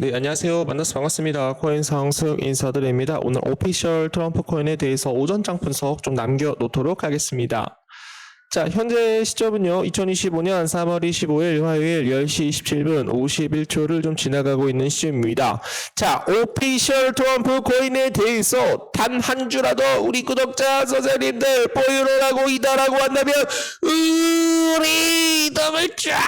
네, 안녕하세요. 만나서 반갑습니다. 코인 상승 인사드립니다. 오늘 오피셜 트럼프 코인에 대해서 오전장 분석 좀 남겨놓도록 하겠습니다. 자, 현재 시점은요, 2025년 3월 25일 화요일 10시 27분 51초를 좀 지나가고 있는 시점입니다. 자, 오피셜 트럼프 코인에 대해서 단 한 주라도 우리 구독자 선생님들 보유를 하고 이달하고 한다면, 우리 더글자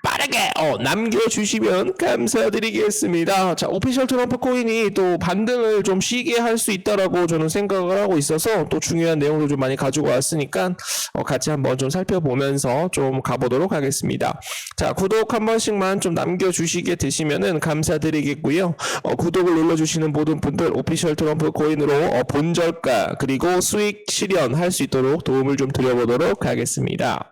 빠르게 남겨주시면 감사드리겠습니다. 자, 오피셜 트럼프 코인이 또 반등을 좀 쉬게 할 수 있다라고 저는 생각을 하고 있어서 또 중요한 내용을 좀 많이 가지고 왔으니까 같이 한번 좀 살펴보면서 좀 가보도록 하겠습니다. 자, 구독 한 번씩만 좀 남겨주시게 되시면은 감사드리겠고요. 구독을 눌러주시는 모든 분들 오피셜 트럼프 코인으로 본절가 그리고 수익 실현할 수 있도록 도움을 좀 드려보도록 하겠습니다.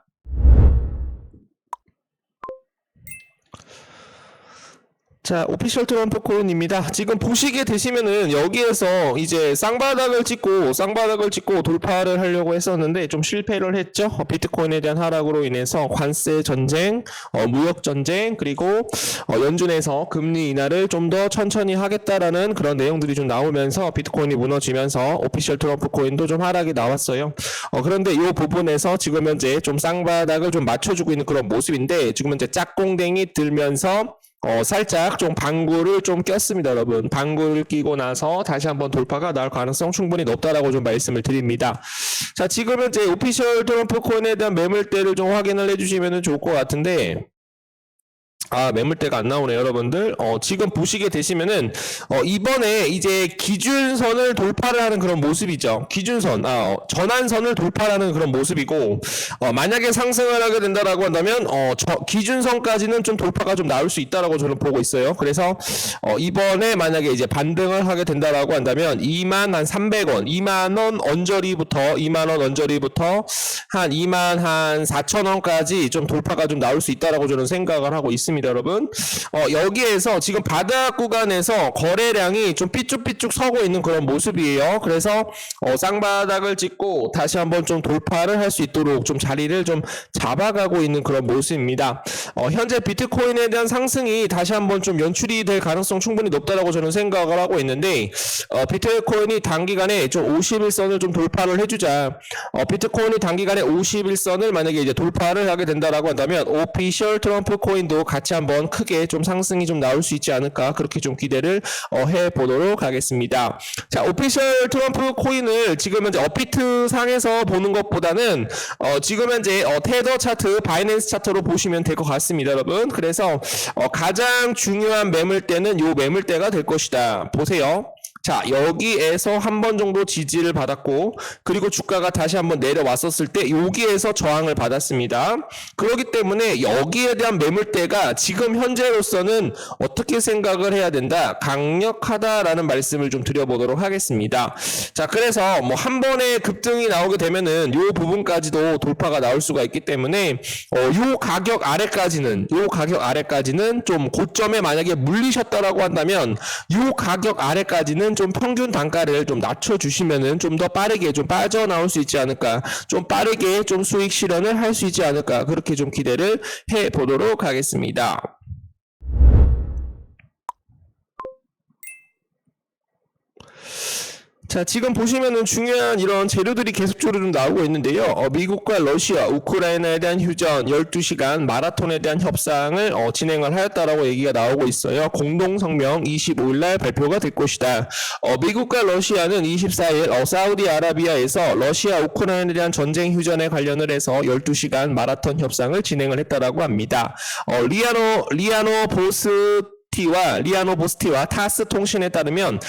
자, 오피셜 트럼프 코인입니다. 지금 보시게 되시면은 여기에서 이제 쌍바닥을 찍고 돌파를 하려고 했었는데 좀 실패를 했죠. 비트코인에 대한 하락으로 인해서 관세 전쟁, 무역 전쟁, 그리고 연준에서 금리 인하를 좀 더 천천히 하겠다라는 그런 내용들이 좀 나오면서 비트코인이 무너지면서 오피셜 트럼프 코인도 좀 하락이 나왔어요. 그런데 이 부분에서 지금 현재 좀 쌍바닥을 좀 맞춰주고 있는 그런 모습인데 지금 현재 짝공댕이 들면서 살짝 좀 방구를 좀 꼈습니다, 여러분. 방구를 끼고 나서 다시 한번 돌파가 나올 가능성 충분히 높다라고 좀 말씀을 드립니다. 자, 지금 현재 오피셜 트럼프 코인에 대한 매물대를 좀 확인을 해주시면 좋을 것 같은데, 매물대가 안 나오네요, 여러분들. 지금 보시게 되시면은, 이번에 이제 기준선을 돌파를 하는 그런 모습이죠. 기준선, 전환선을 돌파하는 그런 모습이고, 만약에 상승을 하게 된다라고 한다면, 기준선까지는 좀 돌파가 좀 나올 수 있다라고 저는 보고 있어요. 그래서, 이번에 만약에 이제 반등을 하게 된다라고 한다면, 2만 한 300원, 2만원 언저리부터 한 2만 한 4천원까지 좀 돌파가 좀 나올 수 있다라고 저는 생각을 하고 있습니다. 여러분, 여기에서 지금 바닥 구간에서 거래량이 좀 삐쭉삐쭉 서고 있는 그런 모습이에요. 그래서 쌍바닥을 찍고 다시 한번 좀 돌파를 할 수 있도록 좀 자리를 좀 잡아가고 있는 그런 모습입니다. 현재 비트코인에 대한 상승이 다시 한번 좀 연출이 될 가능성 충분히 높다라고 저는 생각을 하고 있는데, 비트코인이 단기간에 좀 51선을 좀 돌파를 해주자. 비트코인이 단기간에 51선을 만약에 이제 돌파를 하게 된다라고 한다면 오피셜 트럼프 코인도 같이 한번 크게 좀 상승이 좀 나올 수 있지 않을까, 그렇게 좀 기대를 해보도록 하겠습니다. 자, 오피셜 트럼프 코인을 지금 현재 업비트 상에서 보는 것보다는 지금 현재 테더 차트, 바이낸스 차트로 보시면 될 것 같습니다, 여러분. 그래서 가장 중요한 매물대는 요 매물대가 될 것이다. 보세요. 자, 여기에서 한 번 정도 지지를 받았고, 그리고 주가가 다시 한번 내려왔었을 때 여기에서 저항을 받았습니다. 그렇기 때문에 여기에 대한 매물대가 지금 현재로서는 어떻게 생각을 해야 된다? 강력하다라는 말씀을 좀 드려보도록 하겠습니다. 자, 그래서 뭐 한 번에 급등이 나오게 되면은 요 부분까지도 돌파가 나올 수가 있기 때문에 요 가격 아래까지는 좀 고점에 만약에 물리셨다라고 한다면 요 가격 아래까지는 좀 평균 단가를 좀 낮춰주시면은 좀 더 빠르게 좀 빠져나올 수 있지 않을까, 좀 빠르게 좀 수익 실현을 할 수 있지 않을까, 그렇게 좀 기대를 해 보도록 하겠습니다. 자, 지금 보시면은 중요한 이런 재료들이 계속적으로 좀 나오고 있는데요. 미국과 러시아, 우크라이나에 대한 휴전, 12시간 마라톤에 대한 협상을 진행을 하였다라고 얘기가 나오고 있어요. 공동성명 25일날 발표가 될 것이다. 미국과 러시아는 24일 사우디아라비아에서 러시아, 우크라이나에 대한 전쟁 휴전에 관련을 해서 12시간 마라톤 협상을 진행을 했다라고 합니다. 리아노 보스티와 타스 통신에 따르면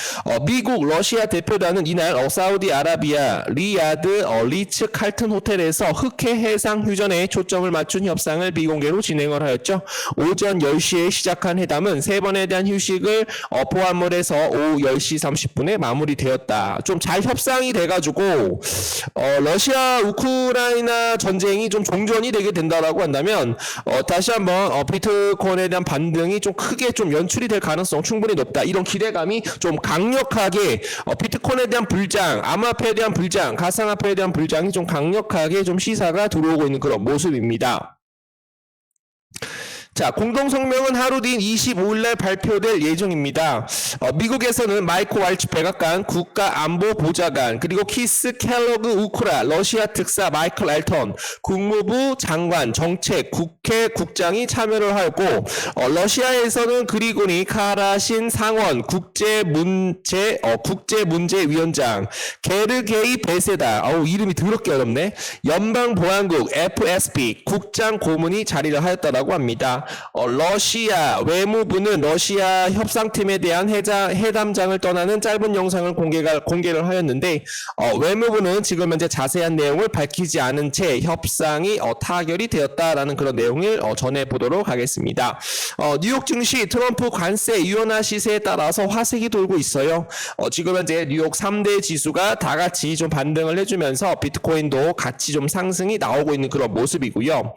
미국 러시아 대표단은 이날 사우디아라비아 리야드 리츠 칼튼 호텔에서 흑해 해상 휴전에 초점을 맞춘 협상을 비공개로 진행을 하였죠. 오전 10시에 시작한 회담은 3번에 대한 휴식을 포함을 해서 오후 10시 30분에 마무리되었다. 좀 잘 협상이 돼가지고 러시아 우크라이나 전쟁이 좀 종전이 되게 된다라고 한다면 다시 한번 비트코인에 대한 반등이 좀 크게 좀 연출이 될 가능성 충분히 높다. 이런 기대감이 좀 강력하게 비트코인에 대한 불장, 암호화폐에 대한 불장, 가상화폐에 대한 불장이 좀 강력하게 좀 시사가 들어오고 있는 그런 모습입니다. 자, 공동성명은 하루 뒤인 25일 날 발표될 예정입니다. 미국에서는 마이크 왈츠 백악관 국가안보보좌관, 그리고 키스 켈러그 우크라 러시아 특사 마이클 알턴 국무부 장관 정책 국회 국장이 참여를 하고, 러시아에서는 그리고니 카라신 상원 국제문제위원장, 게르게이 베세다, 이름이 더럽게 어렵네, 연방보안국 FSB 국장 고문이 자리를 하였다라고 합니다. 러시아 외무부는 러시아 협상팀에 대한 회담장을 떠나는 짧은 영상을 공개를 하였는데, 외무부는 지금 현재 자세한 내용을 밝히지 않은 채 협상이 타결이 되었다라는 그런 내용을 전해보도록 하겠습니다. 뉴욕 증시 트럼프 관세 유연화 시세에 따라서 화색이 돌고 있어요. 지금 현재 뉴욕 3대 지수가 다 같이 좀 반등을 해주면서 비트코인도 같이 좀 상승이 나오고 있는 그런 모습이고요.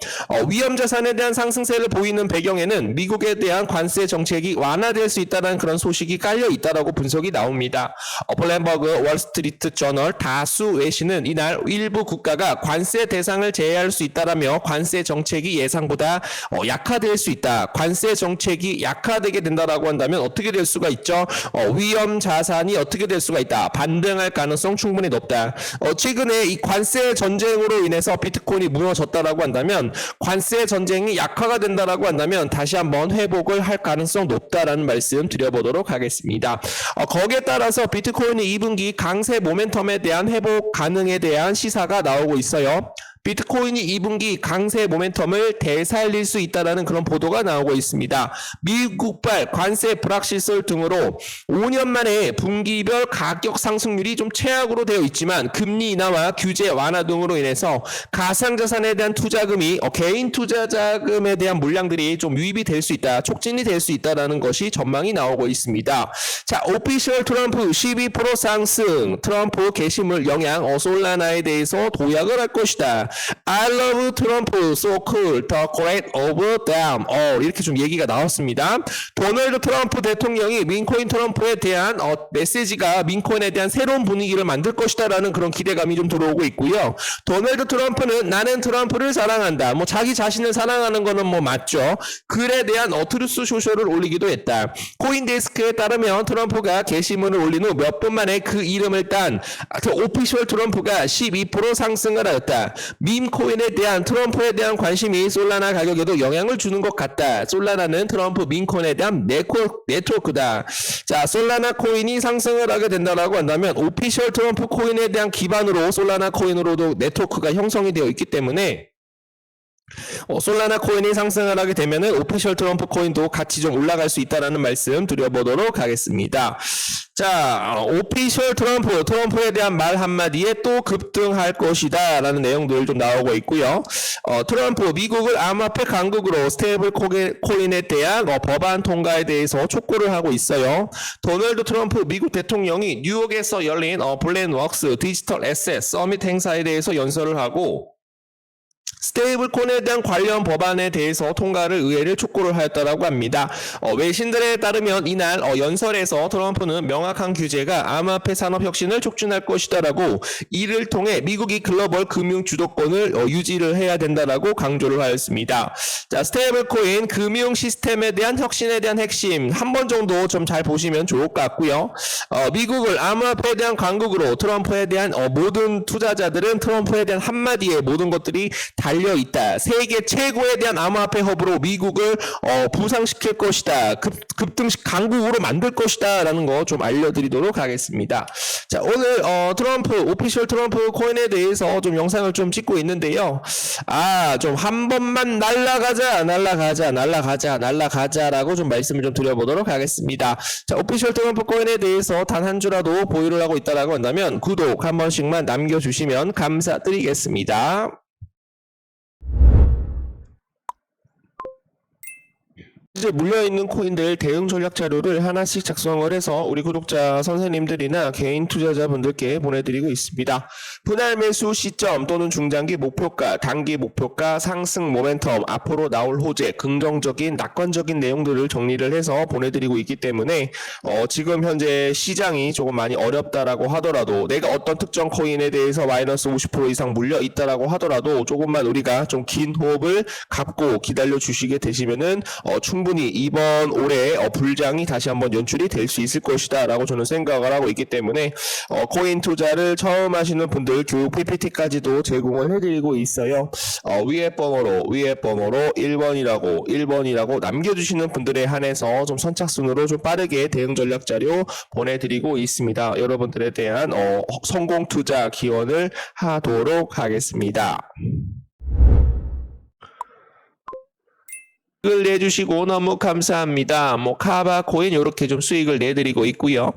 위험 자산에 대한 상승세를 보이는 배경에는 미국에 대한 관세 정책이 완화될 수 있다는 그런 소식이 깔려 있다라고 분석이 나옵니다. 블룸버그 월스트리트 저널 다수 외신은 이날 일부 국가가 관세 대상을 제외할 수 있다라며 관세 정책이 예상보다 약화될 수 있다. 관세 정책이 약화되게 된다라고 한다면 어떻게 될 수가 있죠? 위험 자산이 어떻게 될 수가 있다. 반등할 가능성 충분히 높다. 최근에 이 관세 전쟁으로 인해서 비트코인이 무너졌다라고 한다면, 관세 전쟁이 약화가 된다라고 한다면 다시 한번 회복을 할 가능성 높다라는 말씀 드려보도록 하겠습니다. 거기에 따라서 비트코인이 2분기 강세 모멘텀에 대한 회복 가능에 대한 시사가 나오고 있어요. 비트코인이 2분기 강세 모멘텀을 되살릴 수 있다는 그런 보도가 나오고 있습니다. 미국발 관세 불확실성 등으로 5년 만에 분기별 가격 상승률이 좀 최악으로 되어 있지만, 금리 인하와 규제 완화 등으로 인해서 가상자산에 대한 투자금이 개인 투자 자금에 대한 물량들이 좀 유입이 될 수 있다, 촉진이 될 수 있다는 것이 전망이 나오고 있습니다. 자, 오피셜 트럼프 12% 상승, 트럼프 게시물 영향, 솔라나에 대해서 도약을 할 것이다. I love Trump, so cool, the great of them. 이렇게 좀 얘기가 나왔습니다. 도널드 트럼프 대통령이 민코인 트럼프에 대한 메시지가 민코인에 대한 새로운 분위기를 만들 것이다라는 그런 기대감이 좀 들어오고 있고요. 도널드 트럼프는 나는 트럼프를 사랑한다. 자기 자신을 사랑하는 거는 맞죠. 글에 대한 트루스 소셜을 올리기도 했다. 코인데스크에 따르면 트럼프가 게시물을 올린 후 몇 분 만에 그 이름을 딴 오피셜 트럼프가 12% 상승을 하였다. 밈코인에 대한 트럼프에 대한 관심이 솔라나 가격에도 영향을 주는 것 같다. 솔라나는 트럼프 밈코인에 대한 네트워크다. 자, 솔라나 코인이 상승을 하게 된다라고 한다면 오피셜 트럼프 코인에 대한 기반으로 솔라나 코인으로도 네트워크가 형성이 되어 있기 때문에, 솔라나 코인이 상승을 하게 되면은 오피셜 트럼프 코인도 같이 좀 올라갈 수 있다라는 말씀 드려보도록 하겠습니다. 자, 오피셜 트럼프에 대한 말 한마디에 또 급등할 것이다 라는 내용들 좀 나오고 있고요. 트럼프 미국을 암호화폐 강국으로 스테이블 코인에 대한 법안 통과에 대해서 촉구를 하고 있어요. 도널드 트럼프 미국 대통령이 뉴욕에서 열린 블랙웍스 디지털 에셋 서밋 행사에 대해서 연설을 하고, 스테이블 코인에 대한 관련 법안에 대해서 통과를 의회를 촉구를 하였다라고 합니다. 외신들에 따르면 이날 연설에서 트럼프는 명확한 규제가 암호화폐 산업 혁신을 촉진할 것이다라고, 이를 통해 미국이 글로벌 금융 주도권을 유지를 해야 된다라고 강조를 하였습니다. 자, 스테이블 코인 금융 시스템에 대한 혁신에 대한 핵심 한 번 정도 좀 잘 보시면 좋을 것 같고요. 미국을 암호화폐에 대한 강국으로, 트럼프에 대한 모든 투자자들은 트럼프에 대한 한마디에 모든 것들이 달려 있다. 세계 최고에 대한 암호화폐 허브로 미국을 부상시킬 것이다. 급등식 강국으로 만들 것이다. 라는 거 좀 알려드리도록 하겠습니다. 자, 오늘 오피셜 트럼프 코인에 대해서 좀 영상을 좀 찍고 있는데요. 좀 한 번만 날라가자라고 좀 말씀을 좀 드려보도록 하겠습니다. 자, 오피셜 트럼프 코인에 대해서 단 한 주라도 보유를 하고 있다라고 한다면 구독 한 번씩만 남겨주시면 감사드리겠습니다. 현재 물려있는 코인들 대응 전략 자료를 하나씩 작성을 해서 우리 구독자 선생님들이나 개인 투자자분들께 보내드리고 있습니다. 분할 매수 시점 또는 중장기 목표가, 단기 목표가, 상승 모멘텀, 앞으로 나올 호재, 긍정적인 낙관적인 내용들을 정리를 해서 보내드리고 있기 때문에 지금 현재 시장이 조금 많이 어렵다라고 하더라도, 내가 어떤 특정 코인에 대해서 마이너스 50% 이상 물려 있다라고 하더라도 조금만 우리가 좀 긴 호흡을 갖고 기다려 주시게 되시면은 충분히 이번 올해 불장이 다시 한번 연출이 될 수 있을 것이다 라고 저는 생각을 하고 있기 때문에 코인 투자를 처음 하시는 분들 교육 PPT까지도 제공을 해드리고 있어요. 위에 번호로 1번이라고 남겨주시는 분들에 한해서 좀 선착순으로 좀 빠르게 대응 전략 자료 보내드리고 있습니다. 여러분들에 대한 성공 투자 기원을 하도록 하겠습니다. 수익을 내주시고 너무 감사합니다. 카바 코인 이렇게 좀 수익을 내드리고 있고요.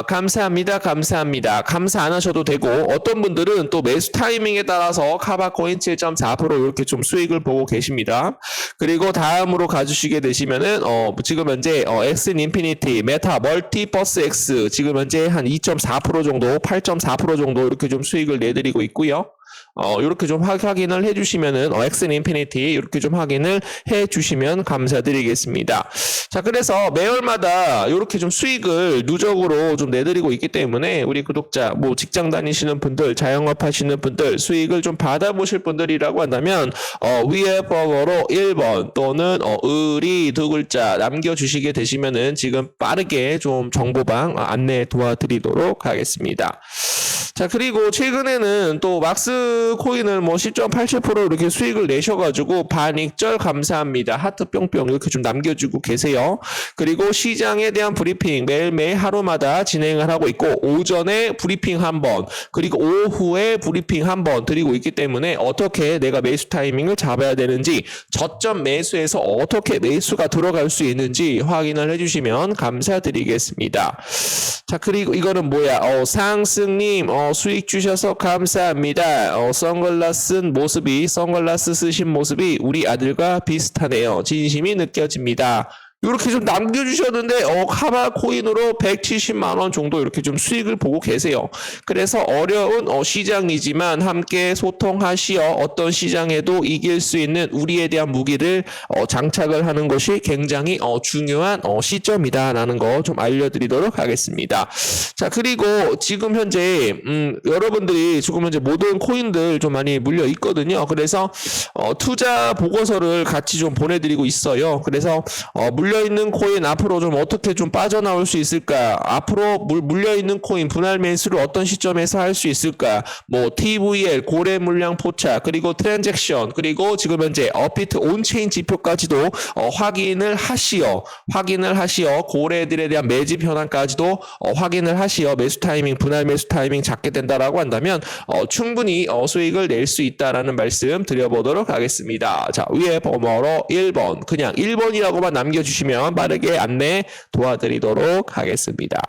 감사합니다. 감사 안 하셔도 되고, 어떤 분들은 또 매수 타이밍에 따라서 카바 코인 7.4% 이렇게 좀 수익을 보고 계십니다. 그리고 다음으로 가주시게 되시면은 지금 현재 엑슨 인피니티, 메타, 멀티버스 X 지금 현재 한 2.4% 정도, 8.4% 정도 이렇게 좀 수익을 내드리고 있고요. 이렇게 좀 확인을 해주시면은 엑슨 인피니티 이렇게 좀 확인을 해주시면 감사드리겠습니다. 자, 그래서 매월마다 이렇게 좀 수익을 누적으로 좀 내드리고 있기 때문에 우리 구독자, 직장 다니시는 분들, 자영업 하시는 분들, 수익을 좀 받아보실 분들이라고 한다면 위에 번호로 1번 또는 을이 두 글자 남겨주시게 되시면은 지금 빠르게 좀 정보방 안내 도와드리도록 하겠습니다. 자, 그리고 최근에는 또 막스 코인을 10.87% 이렇게 수익을 내셔가지고 반익절 감사합니다. 하트 뿅뿅 이렇게 좀 남겨주고 계세요. 그리고 시장에 대한 브리핑 매일매일 하루마다 진행을 하고 있고, 오전에 브리핑 한 번, 그리고 오후에 브리핑 한 번 드리고 있기 때문에 어떻게 내가 매수 타이밍을 잡아야 되는지, 저점 매수에서 어떻게 매수가 들어갈 수 있는지 확인을 해주시면 감사드리겠습니다. 자, 그리고 이거는 뭐야? 상승님 수익 주셔서 감사합니다. 선글라스 쓰신 모습이 우리 아들과 비슷하네요. 진심이 느껴집니다. 이렇게 좀 남겨주셨는데 카바 코인으로 170만원 정도 이렇게 좀 수익을 보고 계세요. 그래서 어려운 시장이지만 함께 소통하시어 어떤 시장에도 이길 수 있는 우리에 대한 무기를 장착을 하는 것이 굉장히 중요한 시점이다라는 거 좀 알려드리도록 하겠습니다. 자, 그리고 지금 현재 여러분들이 지금 현재 모든 코인들 좀 많이 물려 있거든요. 그래서 투자 보고서를 같이 좀 보내드리고 있어요. 그래서 물려있는 코인 앞으로 좀 어떻게 좀 빠져나올 수 있을까? 앞으로 물려있는 코인 분할 매수를 어떤 시점에서 할 수 있을까? TVL, 고래 물량 포착, 그리고 트랜잭션, 그리고 지금 현재 업비트 온체인 지표까지도 확인을 하시어 고래들에 대한 매집 현황까지도 확인을 하시어 매수 타이밍, 분할 매수 타이밍 잡게 된다라고 한다면 충분히 수익을 낼 수 있다라는 말씀 드려보도록 하겠습니다. 자, 위에 번호로 1번, 그냥 1번이라고만 남겨주시면 빠르게 안내 도와드리도록 하겠습니다.